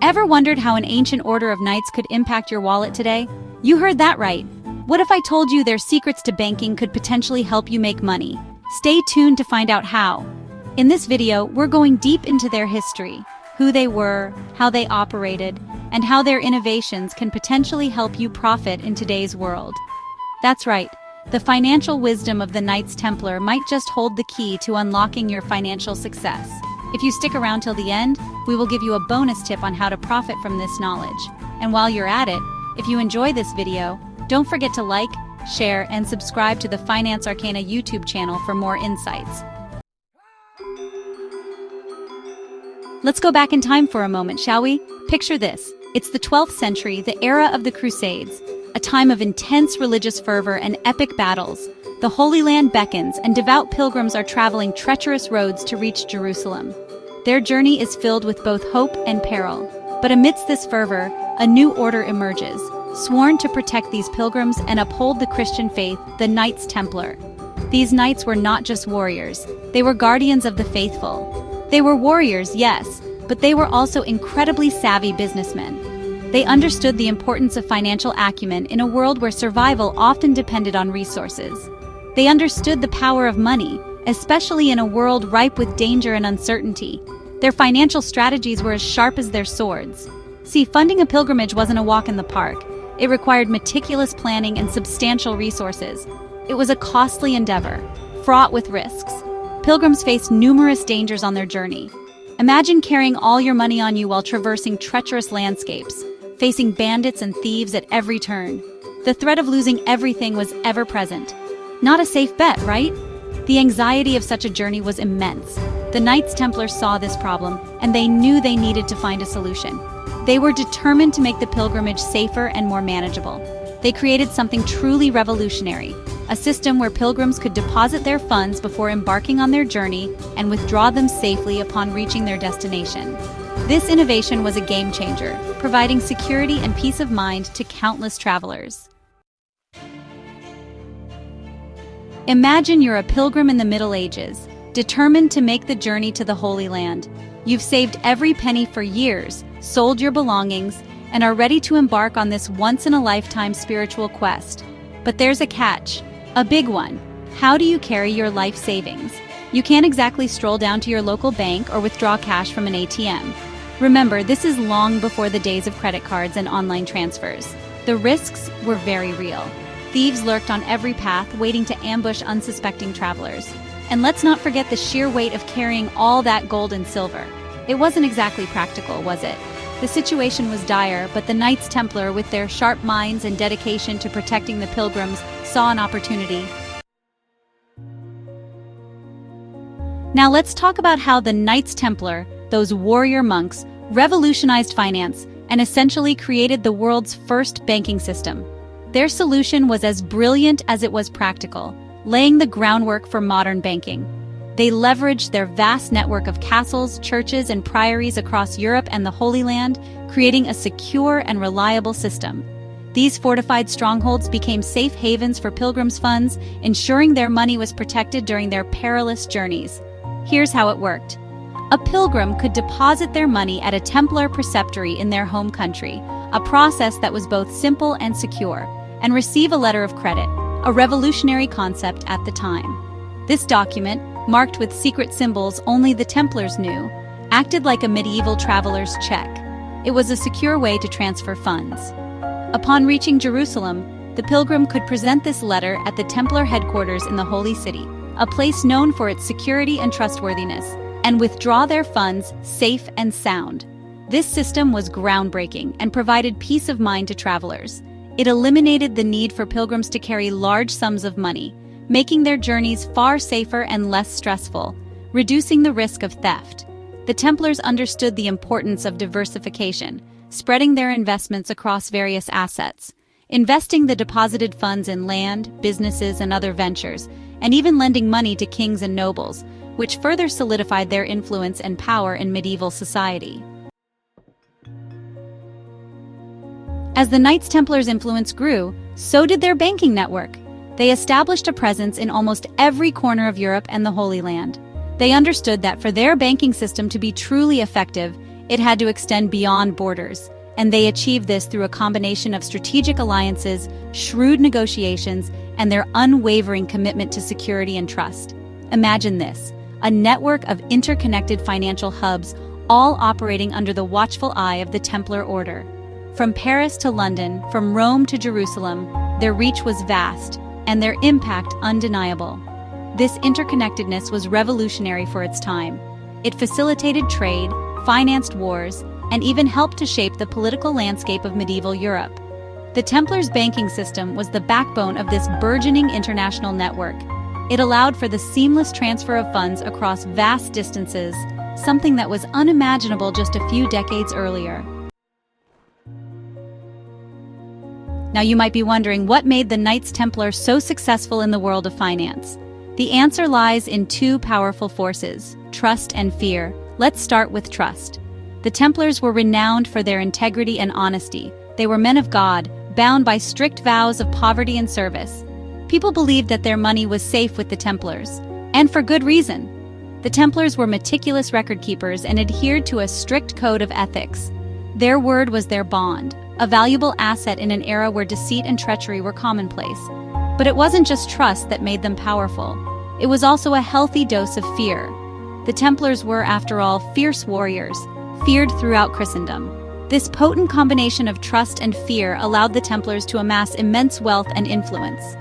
Ever wondered how an ancient order of knights could impact your wallet today? You heard that right. What if I told you their secrets to banking could potentially help you make money? Stay tuned to find out how. In this video, we're going deep into their history, who they were, how they operated, and how their innovations can potentially help you profit in today's world. That's right, the financial wisdom of the Knights Templar might just hold the key to unlocking your financial success. If you stick around till the end, we will give you a bonus tip on how to profit from this knowledge. And while you're at it, if you enjoy this video, don't forget to like, share, and subscribe to the Finance Arcana YouTube channel for more insights. Let's go back in time for a moment, shall we? Picture this. It's the 12th century, the era of the Crusades, a time of intense religious fervor and epic battles. The Holy Land beckons, and devout pilgrims are traveling treacherous roads to reach Jerusalem. Their journey is filled with both hope and peril. But amidst this fervor, a new order emerges, sworn to protect these pilgrims and uphold the Christian faith, the Knights Templar. These knights were not just warriors, they were guardians of the faithful. They were warriors, yes, but they were also incredibly savvy businessmen. They understood the importance of financial acumen in a world where survival often depended on resources. They understood the power of money, especially in a world ripe with danger and uncertainty. Their financial strategies were as sharp as their swords. See, funding a pilgrimage wasn't a walk in the park. It required meticulous planning and substantial resources. It was a costly endeavor, fraught with risks. Pilgrims faced numerous dangers on their journey. Imagine carrying all your money on you while traversing treacherous landscapes, facing bandits and thieves at every turn. The threat of losing everything was ever present. Not a safe bet, right? The anxiety of such a journey was immense. The Knights Templar saw this problem, and they knew they needed to find a solution. They were determined to make the pilgrimage safer and more manageable. They created something truly revolutionary, a system where pilgrims could deposit their funds before embarking on their journey and withdraw them safely upon reaching their destination. This innovation was a game changer, providing security and peace of mind to countless travelers. Imagine you're a pilgrim in the Middle Ages, determined to make the journey to the Holy Land. You've saved every penny for years, sold your belongings, and are ready to embark on this once-in-a-lifetime spiritual quest. But there's a catch, a big one. How do you carry your life savings? You can't exactly stroll down to your local bank or withdraw cash from an ATM. Remember, this is long before the days of credit cards and online transfers. The risks were very real. Thieves lurked on every path, waiting to ambush unsuspecting travelers. And let's not forget the sheer weight of carrying all that gold and silver. It wasn't exactly practical, was it? The situation was dire, but the Knights Templar, with their sharp minds and dedication to protecting the pilgrims, saw an opportunity. Now let's talk about how the Knights Templar, those warrior monks, revolutionized finance and essentially created the world's first banking system. Their solution was as brilliant as it was practical, laying the groundwork for modern banking. They leveraged their vast network of castles, churches, and priories across Europe and the Holy Land, creating a secure and reliable system. These fortified strongholds became safe havens for pilgrims' funds, ensuring their money was protected during their perilous journeys. Here's how it worked. A pilgrim could deposit their money at a Templar preceptory in their home country, a process that was both simple and secure, and receive a letter of credit, a revolutionary concept at the time. This document, marked with secret symbols only the Templars knew, acted like a medieval traveler's check. It was a secure way to transfer funds. Upon reaching Jerusalem, the pilgrim could present this letter at the Templar headquarters in the Holy City, a place known for its security and trustworthiness, and withdraw their funds safe and sound. This system was groundbreaking and provided peace of mind to travelers. It eliminated the need for pilgrims to carry large sums of money, making their journeys far safer and less stressful, reducing the risk of theft. The Templars understood the importance of diversification, spreading their investments across various assets, investing the deposited funds in land, businesses, and other ventures, and even lending money to kings and nobles, which further solidified their influence and power in medieval society. As the Knights Templars' influence grew, so did their banking network. They established a presence in almost every corner of Europe and the Holy Land. They understood that for their banking system to be truly effective, it had to extend beyond borders, and they achieved this through a combination of strategic alliances, shrewd negotiations, and their unwavering commitment to security and trust. Imagine this, a network of interconnected financial hubs, all operating under the watchful eye of the Templar Order. From Paris to London, from Rome to Jerusalem, their reach was vast, and their impact undeniable. This interconnectedness was revolutionary for its time. It facilitated trade, financed wars, and even helped to shape the political landscape of medieval Europe. The Templars' banking system was the backbone of this burgeoning international network. It allowed for the seamless transfer of funds across vast distances, something that was unimaginable just a few decades earlier. Now you might be wondering what made the Knights Templar so successful in the world of finance. The answer lies in two powerful forces, trust and fear. Let's start with trust. The Templars were renowned for their integrity and honesty. They were men of God, bound by strict vows of poverty and service. People believed that their money was safe with the Templars, and for good reason. The Templars were meticulous record keepers and adhered to a strict code of ethics. Their word was their bond, a valuable asset in an era where deceit and treachery were commonplace. But it wasn't just trust that made them powerful. It was also a healthy dose of fear. The Templars were, after all, fierce warriors, feared throughout Christendom. This potent combination of trust and fear allowed the Templars to amass immense wealth and influence.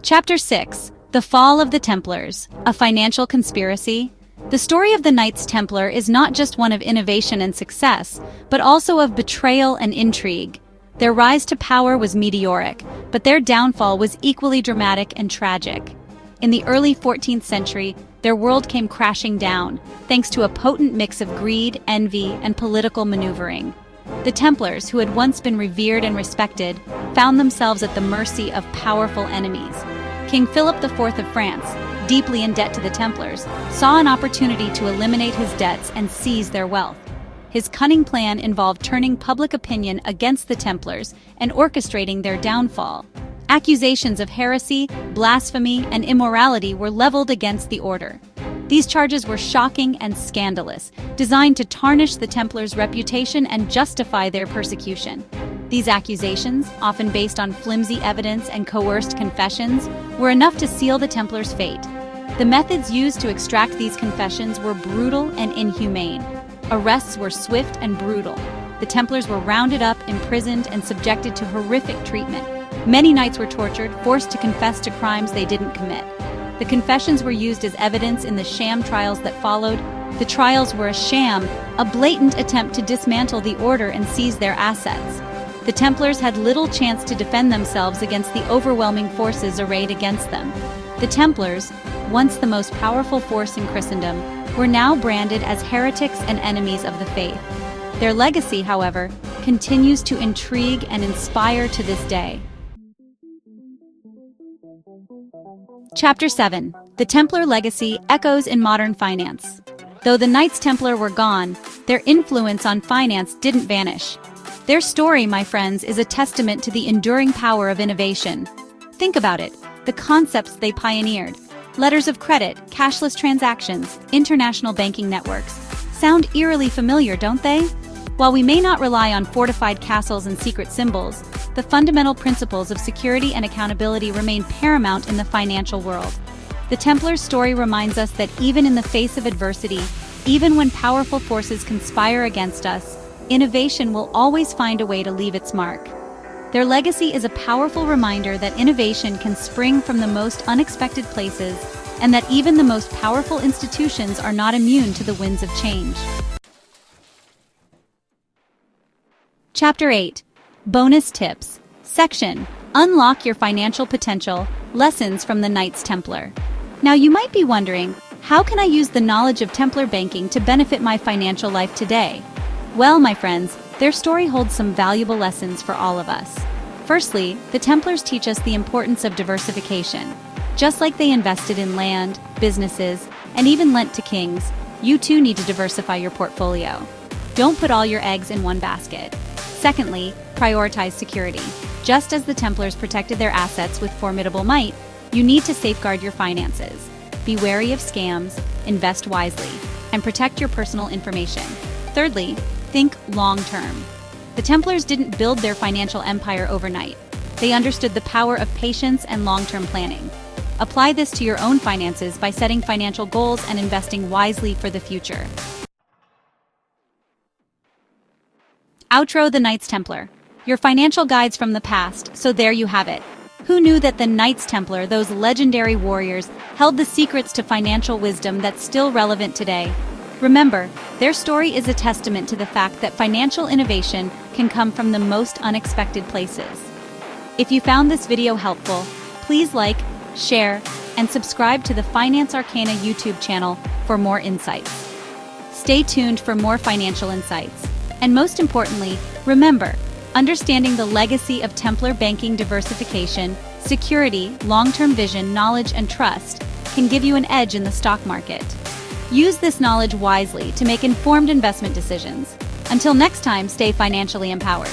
Chapter 6. The Fall of the Templars, a Financial Conspiracy. The story of the Knights Templar is not just one of innovation and success, but also of betrayal and intrigue. Their rise to power was meteoric, but their downfall was equally dramatic and tragic. In the early 14th century, their world came crashing down, thanks to a potent mix of greed, envy, and political maneuvering. The Templars, who had once been revered and respected, found themselves at the mercy of powerful enemies. King Philip IV of France, deeply in debt to the Templars, saw an opportunity to eliminate his debts and seize their wealth. His cunning plan involved turning public opinion against the Templars and orchestrating their downfall. Accusations of heresy, blasphemy, and immorality were leveled against the order. These charges were shocking and scandalous, designed to tarnish the Templars' reputation and justify their persecution. These accusations, often based on flimsy evidence and coerced confessions, were enough to seal the Templars' fate. The methods used to extract these confessions were brutal and inhumane. Arrests were swift and brutal. The Templars were rounded up, imprisoned, and subjected to horrific treatment. Many knights were tortured, forced to confess to crimes they didn't commit. The confessions were used as evidence in the sham trials that followed. The trials were a sham, a blatant attempt to dismantle the order and seize their assets. The Templars had little chance to defend themselves against the overwhelming forces arrayed against them. The Templars, once the most powerful force in Christendom, were now branded as heretics and enemies of the faith. Their legacy, however, continues to intrigue and inspire to this day. Chapter 7. The Templar Legacy Echoes in Modern Finance. Though the Knights Templar were gone, their influence on finance didn't vanish. Their story, my friends, is a testament to the enduring power of innovation. Think about it, the concepts they pioneered. Letters of credit, cashless transactions, international banking networks. Sound eerily familiar, don't they? While we may not rely on fortified castles and secret symbols, the fundamental principles of security and accountability remain paramount in the financial world. The Templars' story reminds us that even in the face of adversity, even when powerful forces conspire against us, innovation will always find a way to leave its mark. Their legacy is a powerful reminder that innovation can spring from the most unexpected places, and that even the most powerful institutions are not immune to the winds of change. Chapter 8. Bonus Tips. Section: Unlock Your Financial Potential, Lessons from the Knights Templar. Now you might be wondering, how can I use the knowledge of Templar banking to benefit my financial life today? Well, my friends, their story holds some valuable lessons for all of us. Firstly, the Templars teach us the importance of diversification. Just like they invested in land, businesses, and even lent to kings, you too need to diversify your portfolio. Don't put all your eggs in one basket. Secondly, prioritize security. Just as the Templars protected their assets with formidable might, you need to safeguard your finances. Be wary of scams, invest wisely, and protect your personal information. Thirdly, think long-term. The Templars didn't build their financial empire overnight. They understood the power of patience and long-term planning. Apply this to your own finances by setting financial goals and investing wisely for the future. Outro: the Knights Templar. Your financial guides from the past, so there you have it. Who knew that the Knights Templar, those legendary warriors, held the secrets to financial wisdom that's still relevant today? Remember, their story is a testament to the fact that financial innovation can come from the most unexpected places. If you found this video helpful, please like, share, and subscribe to the Finance Arcana YouTube channel for more insights. Stay tuned for more financial insights. And most importantly, remember, understanding the legacy of Templar banking diversification, security, long-term vision, knowledge, and trust can give you an edge in the stock market. Use this knowledge wisely to make informed investment decisions. Until next time, stay financially empowered.